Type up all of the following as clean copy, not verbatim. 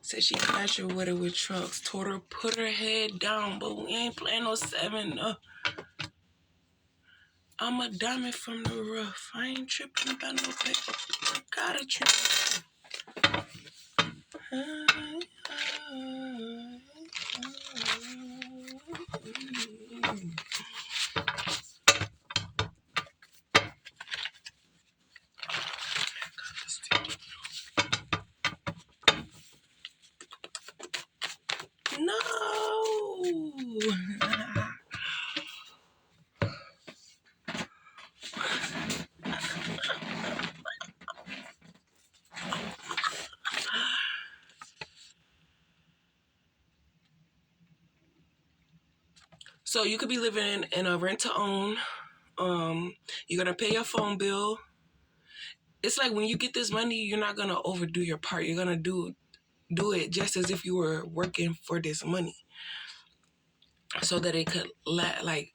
Said she crashed her with it with trucks. Told her put her head down, but we ain't playing no 7. I'm a diamond from the rough. I ain't tripping about no paper. Gotta trip. No. So you could be living in a rent-to-own. You're gonna pay your phone bill. It's like when you get this money, you're not gonna overdo your part. You're gonna do it just as if you were working for this money, so that it could like,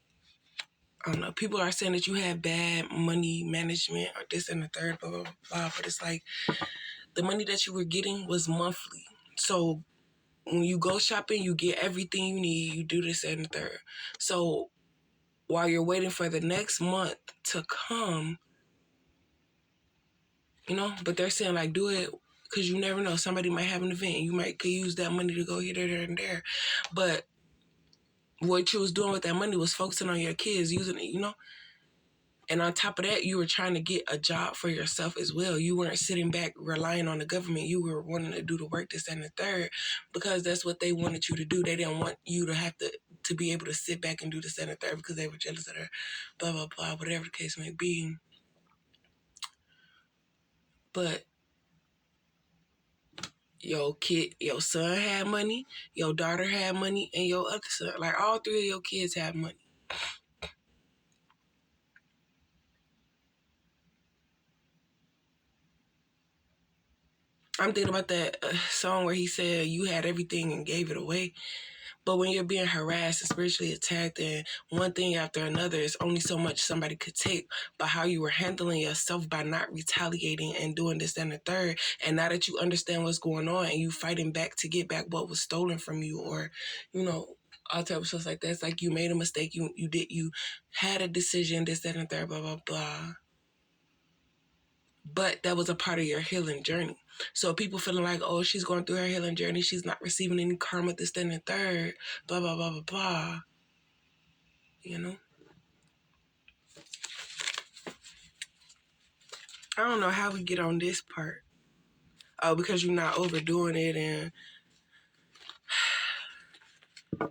I don't know. People are saying that you have bad money management or this and the third, blah blah blah. But it's like the money that you were getting was monthly. So when you go shopping, you get everything you need. You do this and the third. So while you're waiting for the next month to come, but they're saying like do it because you never know. Somebody might have an event. You could use that money to go here, there, and there. But what you was doing with that money was focusing on your kids, using it, And on top of that, you were trying to get a job for yourself as well. You weren't sitting back relying on the government. You were wanting to do the work, this and the third, because that's what they wanted you to do. They didn't want you to have to be able to sit back and do this and the third because they were jealous of her, blah, blah, blah, whatever the case may be. But your son had money, your daughter had money, and your other son, like all 3 of your kids had money. I'm thinking about that song where he said you had everything and gave it away. But when you're being harassed and spiritually attacked and one thing after another, it's only so much somebody could take. But how you were handling yourself by not retaliating and doing this and the third. And now that you understand what's going on and you fighting back to get back what was stolen from you, or, all type of stuff like that. It's like you made a mistake. You had a decision, this, that, and the third, blah, blah, blah. But that was a part of your healing journey. So people feeling like, oh, she's going through her healing journey. She's not receiving any karma, this, that, and the third, blah, blah, blah, blah, blah. I don't know how we get on this part. Oh, because you're not overdoing it. And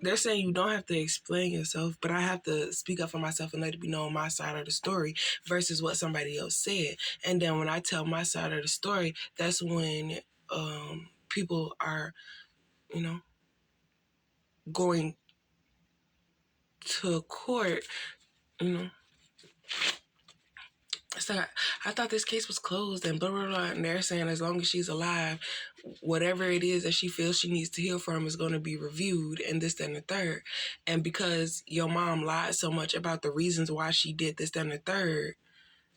they're saying you don't have to explain yourself, but I have to speak up for myself and let it be known my side of the story versus what somebody else said. And then when I tell my side of the story, that's when people are, going to court, It's like, I thought this case was closed and blah, blah, blah. And they're saying as long as she's alive, whatever it is that she feels she needs to heal from is going to be reviewed and this, that, and the third. And because your mom lied so much about the reasons why she did this, that, and the third,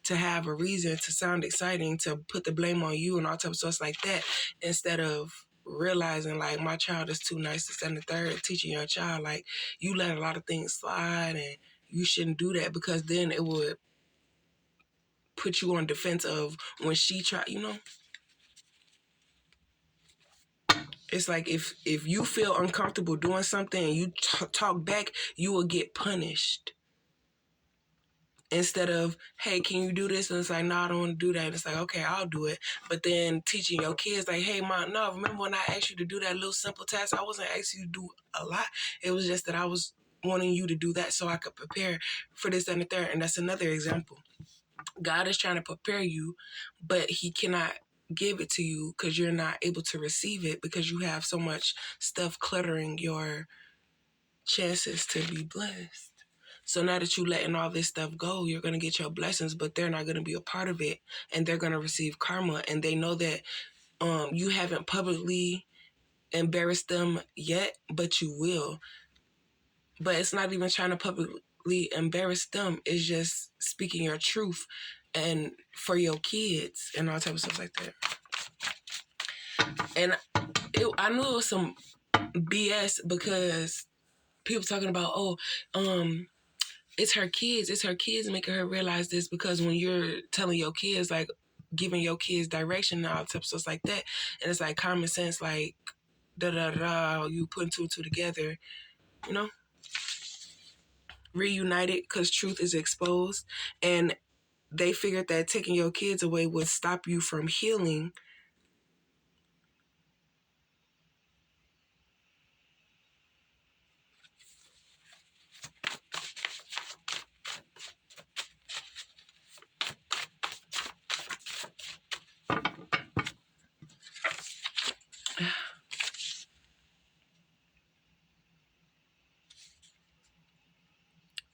to have a reason to sound exciting, to put the blame on you and all types of stuff like that, instead of realizing like my child is too nice, this, that, and the third, teaching your child like you let a lot of things slide and you shouldn't do that because then it would put you on defense of when she tried, It's like if you feel uncomfortable doing something and you talk back, you will get punished. Instead of, hey, can you do this? And it's like, no, I don't want to do that. And it's like, okay, I'll do it. But then teaching your kids like, hey, mom, no, remember when I asked you to do that little simple task? I wasn't asking you to do a lot. It was just that I was wanting you to do that so I could prepare for this and the third. And that's another example. God is trying to prepare you, but he cannot give it to you because you're not able to receive it because you have so much stuff cluttering your chances to be blessed. So now that you're letting all this stuff go, you're going to get your blessings, but they're not going to be a part of it, and they're going to receive karma, and they know that you haven't publicly embarrassed them yet, but you will. But it's not even trying to publicly embarrass them. It's just speaking your truth and for your kids and all type of stuff like that. And I knew it was some BS because people talking about, it's her kids making her realize this, because when you're telling your kids, like, giving your kids direction and all types of stuff like that, and it's like common sense, like, da da da, you putting two and two together, you know, reunited because truth is exposed, and they figured that taking your kids away would stop you from healing.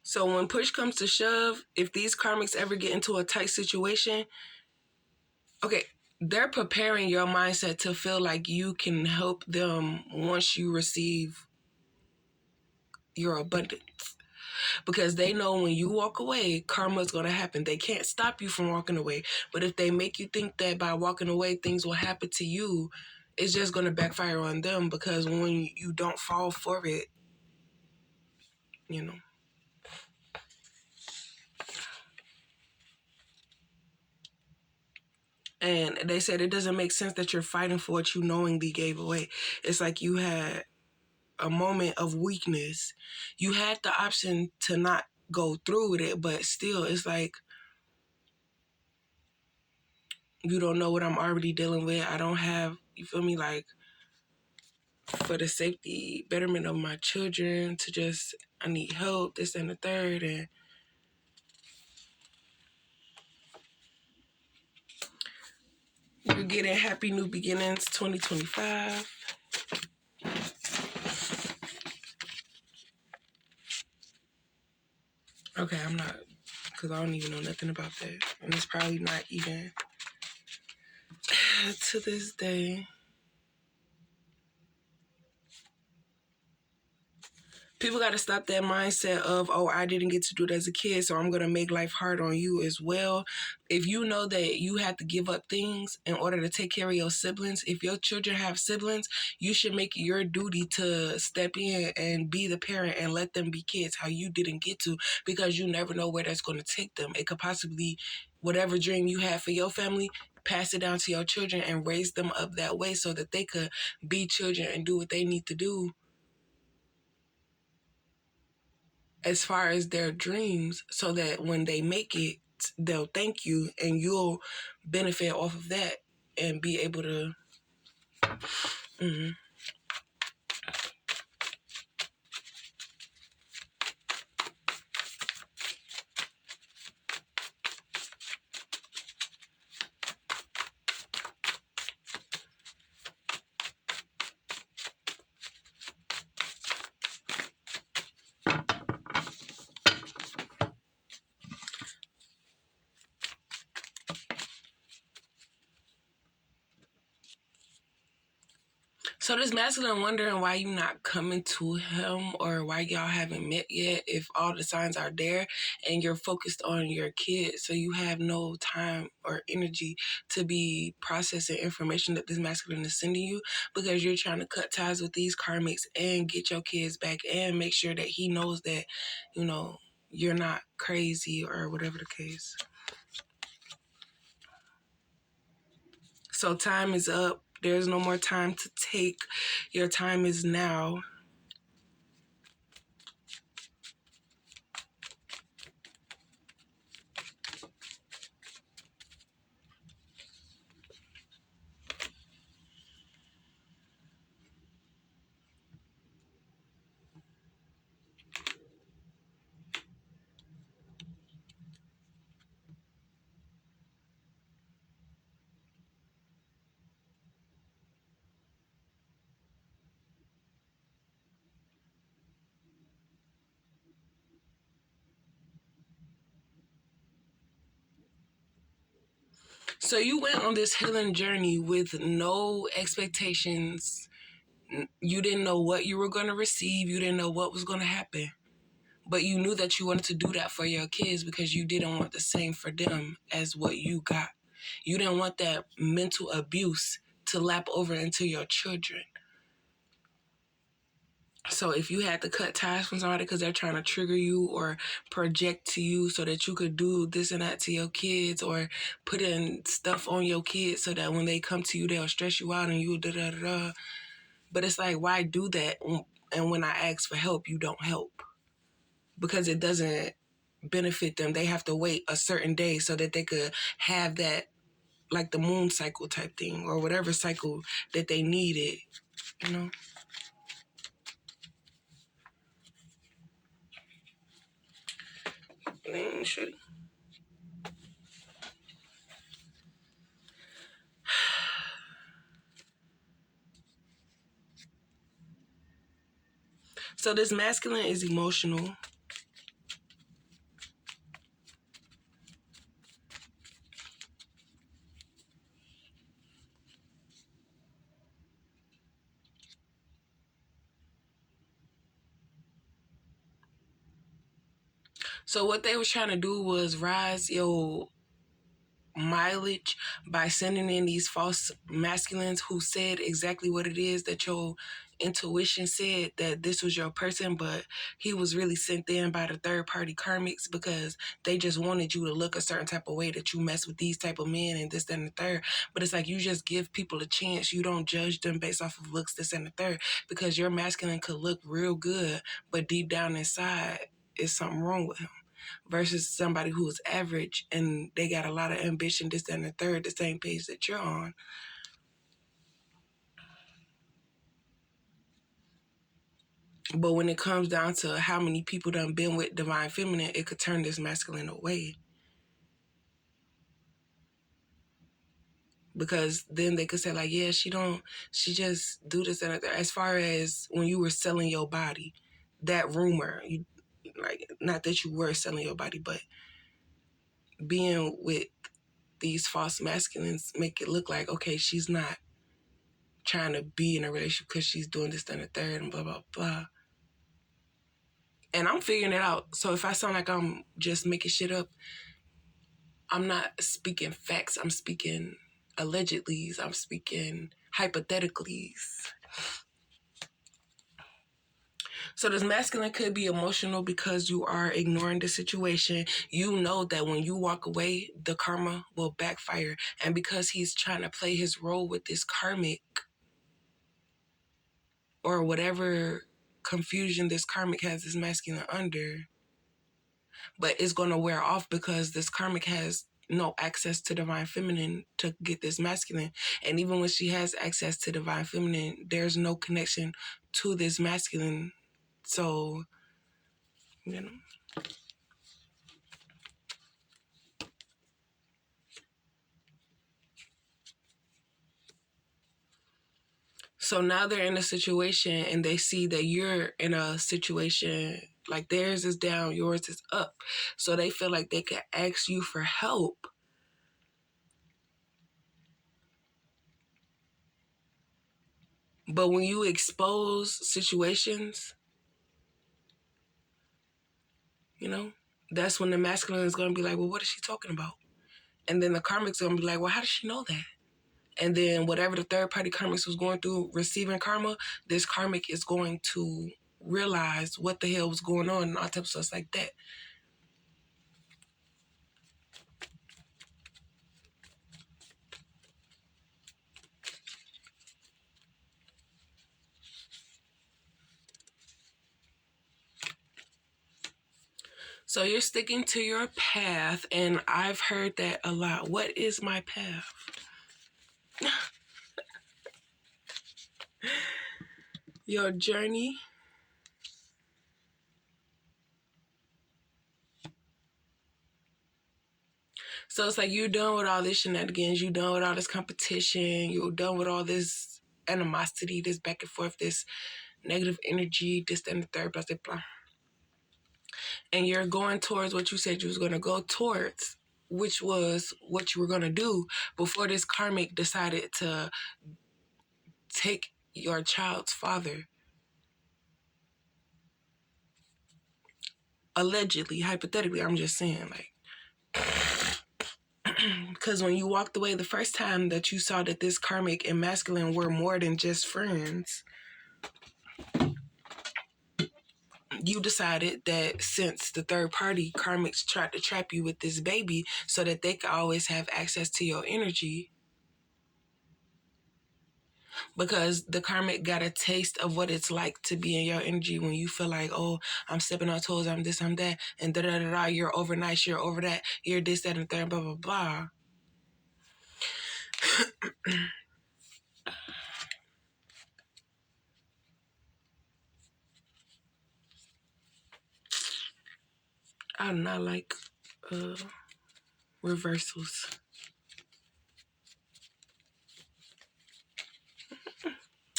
So when push comes to shove, if these karmics ever get into a tight situation, okay, they're preparing your mindset to feel like you can help them once you receive your abundance. Because they know when you walk away, karma's going to happen. They can't stop you from walking away. But if they make you think that by walking away, things will happen to you, it's just going to backfire on them, because when you don't fall for it, you know. And they said it doesn't make sense that you're fighting for what you knowingly gave away. It's like you had a moment of weakness. You had the option to not go through with it, but still, it's like, you don't know what I'm already dealing with. I don't have, you feel me, like, for the safety, betterment of my children, to just, I need help, this and the third, and you're getting happy new beginnings 2025. Okay, I'm not, because I don't even know nothing about that. And it's probably not even to this day. People got to stop that mindset of, oh, I didn't get to do it as a kid, so I'm going to make life hard on you as well. If you know that you have to give up things in order to take care of your siblings, if your children have siblings, you should make it your duty to step in and be the parent and let them be kids how you didn't get to, because you never know where that's going to take them. It could possibly, whatever dream you have for your family, pass it down to your children and raise them up that way so that they could be children and do what they need to do as far as their dreams, so that when they make it, they'll thank you and you'll benefit off of that and be able to. Mhm. So this masculine wondering why you not coming to him, or why y'all haven't met yet, if all the signs are there and you're focused on your kids, so you have no time or energy to be processing information that this masculine is sending you, because you're trying to cut ties with these karmics and get your kids back and make sure that he knows that, you know, you're not crazy or whatever the case. So time is up. There's no more time to take. Your time is now. So you went on this healing journey with no expectations. You didn't know what you were going to receive. You didn't know what was going to happen. But you knew that you wanted to do that for your kids because you didn't want the same for them as what you got. You didn't want that mental abuse to lap over into your children. So if you had to cut ties from somebody because they're trying to trigger you or project to you so that you could do this and that to your kids, or put in stuff on your kids so that when they come to you, they'll stress you out and you da-da-da-da. But it's like, why do that? And when I ask for help, you don't help. Because it doesn't benefit them. They have to wait a certain day so that they could have that, like the moon cycle type thing, or whatever cycle that they needed, you know? Shitty. So this masculine is emotional. So what they was trying to do was rise your mileage by sending in these false masculines who said exactly what it is that your intuition said, that this was your person, but he was really sent in by the third party karmics because they just wanted you to look a certain type of way, that you mess with these type of men and this, that, and the third. But it's like, you just give people a chance. You don't judge them based off of looks, this, and the third, because your masculine could look real good, but deep down inside is something wrong with him, versus somebody who's average and they got a lot of ambition, this, that, and the third, the same page that you're on. But when it comes down to how many people done been with divine feminine, it could turn this masculine away. Because then they could say like, yeah, she just do this and that. As far as when you were selling your body, that rumor, you, like, not that you were selling your body, but being with these false masculines make it look like, okay, she's not trying to be in a relationship because she's doing this, that, and the third, and blah, blah, blah. And I'm figuring it out. So if I sound like I'm just making shit up, I'm not speaking facts. I'm speaking allegedly. I'm speaking hypothetically. So this masculine could be emotional because you are ignoring the situation. You know that when you walk away, the karma will backfire. And because he's trying to play his role with this karmic, or whatever confusion this karmic has this masculine under, but it's going to wear off because this karmic has no access to divine feminine to get this masculine. And even when she has access to divine feminine, there's no connection to this masculine. So, you know. So now they're in a situation and they see that you're in a situation like theirs is down, yours is up. So they feel like they can ask you for help. But when you expose situations, you know, that's when the masculine is going to be like, well, what is she talking about? And then the karmic's going to be like, well, how does she know that? And then whatever the third party karmics was going through receiving karma, this karmic is going to realize what the hell was going on and all types of stuff like that. So you're sticking to your path, and I've heard that a lot. What is my path? Your journey. So it's like you're done with all this shenanigans, you're done with all this competition, you're done with all this animosity, this back and forth, this negative energy, this, that, and the third, blah, blah, blah. And you're going towards what you said you was going to go towards, which was what you were going to do before this karmic decided to take your child's father. Allegedly, hypothetically, I'm just saying, like, because when you walked away the first time that you saw that this karmic and masculine were more than just friends, you decided that since the third party karmics tried to trap you with this baby so that they could always have access to your energy, because the karmic got a taste of what it's like to be in your energy when you feel like, oh, I'm stepping on toes, I'm this, I'm that, and da-da-da-da, you're over nice, you're over that, you're this, that, and third, blah, blah, blah. I do not like reversals.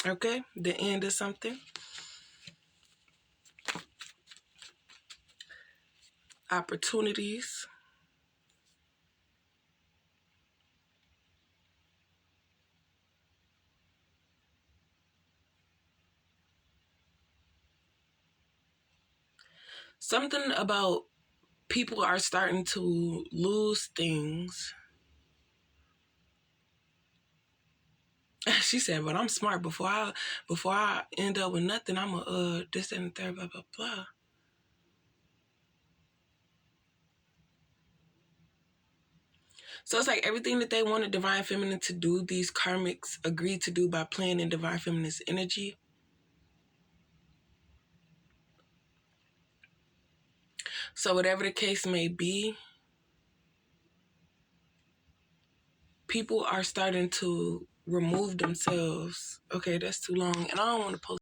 Okay, the end of something. Opportunities. Something about people are starting to lose things. She said, but I'm smart. Before I end up with nothing, I'm a this, that, and the third, blah, blah, blah. So it's like everything that they wanted Divine Feminine to do, these karmics agreed to do by playing in Divine Feminine's energy. So whatever the case may be, people are starting to remove themselves. Okay, that's too long. And I don't want to post